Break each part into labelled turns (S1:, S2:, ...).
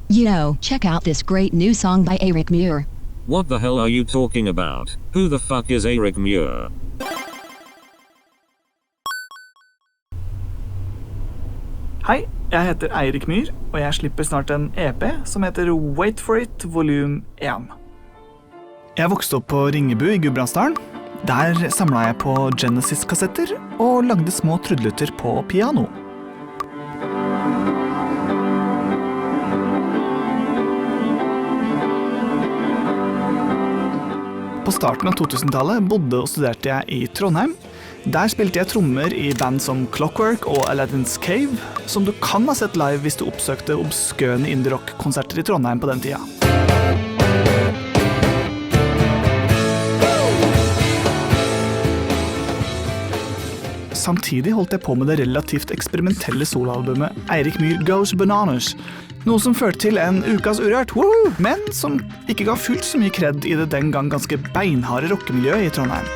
S1: Check out this great new song by Eric Muir.
S2: What the hell are you talking about? Who the fuck is Eric Muir?
S3: Hei, jeg heter Eirik Myhr, og jeg slipper snart en EP som heter Wait for It volum 1. Jeg vokste opp på Ringebu i Gudbrandsdalen. Der samlet jeg på Genesis-kassetter og lagde små trudlutter på piano. På starten av 2000-tallet bodde og studerte jeg i Trondheim. Der spilte jeg trommer i band som Clockwork og Aladdin's Cave, som du kan ha sett live hvis du oppsøkte obskøne indie-rock-konserter i Trondheim på den tida. Samtidig holdt jeg på med det relativt eksperimentelle soloalbumet Eirik Myhr Goes Bananas, noe som førte til en ukas urørt, men som ikke ga fullt så mye kred i det den gang ganske beinharde rockemiljøet i Trondheim.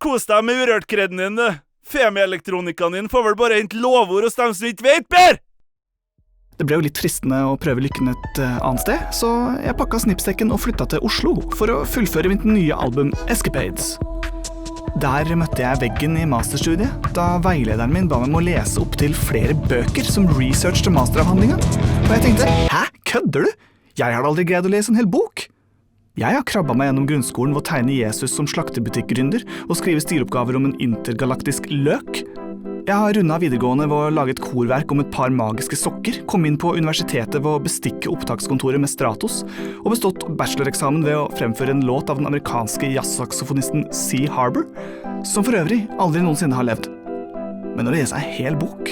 S4: Kos deg med urørt-kredden din, du. Femi-elektronikaen din får vel bare hent lovord hos dem som ikke vet bedre!
S3: Det ble jo litt fristende å prøve lykken et annet sted, så jeg pakket snipstekken og flyttet til Oslo for å fullføre mitt nye album Escapades. Der møtte jeg veggen i masterstudiet, da veilederen min ba meg om å lese opp til flere bøker som research til masteravhandlingen. Og jeg tenkte, hæ, kødder du? Jeg hadde aldri greid å lese en hel bok. Jeg har krabbet meg gjennom grunnskolen ved å tegne Jesus som slaktebutikkgründer og skrive stiloppgaver om en intergalaktisk løk. Jeg har rundet videregående ved å lage et korverk om et par magiske sokker, kom inn på universitetet ved å bestikke opptakskontoret med Stratos, og bestått bacheloreksamen ved å fremføre en låt av den amerikanske jazzsaksofonisten C. Harbour, som for øvrig aldri noensinne har levd. Men å lese en hel bok?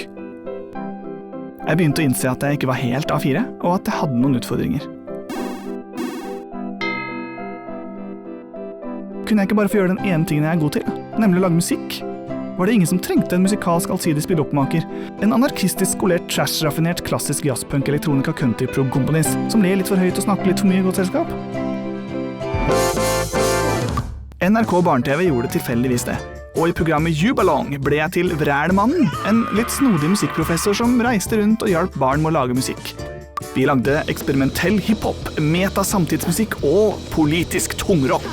S3: Jeg begynte å innse at jeg ikke var helt A4, og at jeg hadde noen utfordringer. Kunne jeg ikke bare få gjøre den ene tingen jeg er god til, nemlig å lage musikk? Var det ingen som trengte en musikalsk allsidig spilleoppmaker? En anarkistisk skolert, trash-raffinert, klassisk jazzpunk elektronika country prog-komponist som ler litt for høyt og snakker litt for mye i godt selskap? NRK Barne-TV gjorde tilfeldigvis det. Og i programmet You Belong ble jeg til Vrælmannen, en litt snodig musikkprofessor som reiste rundt og hjalp barn med å lage musikk. Vi lagde eksperimentell hiphop, meta-samtidsmusikk og politisk tungrock.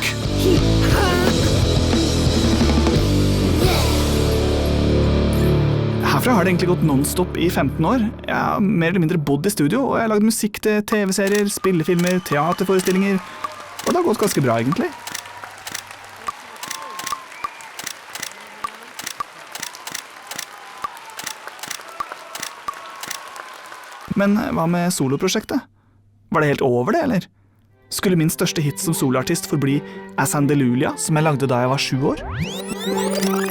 S3: Herfra har det egentlig gått non-stop i 15 år. Jeg har mer eller mindre bodd i studio, og jeg har lagd musikk til TV-serier, spillefilmer, teaterforestillinger, og det har gått ganske bra egentlig. Men hva med soloprosjektet? Var det helt over det, eller? Skulle min største hit som soloartist forbli Asandelulia, som jeg lagde da jeg var 7 år?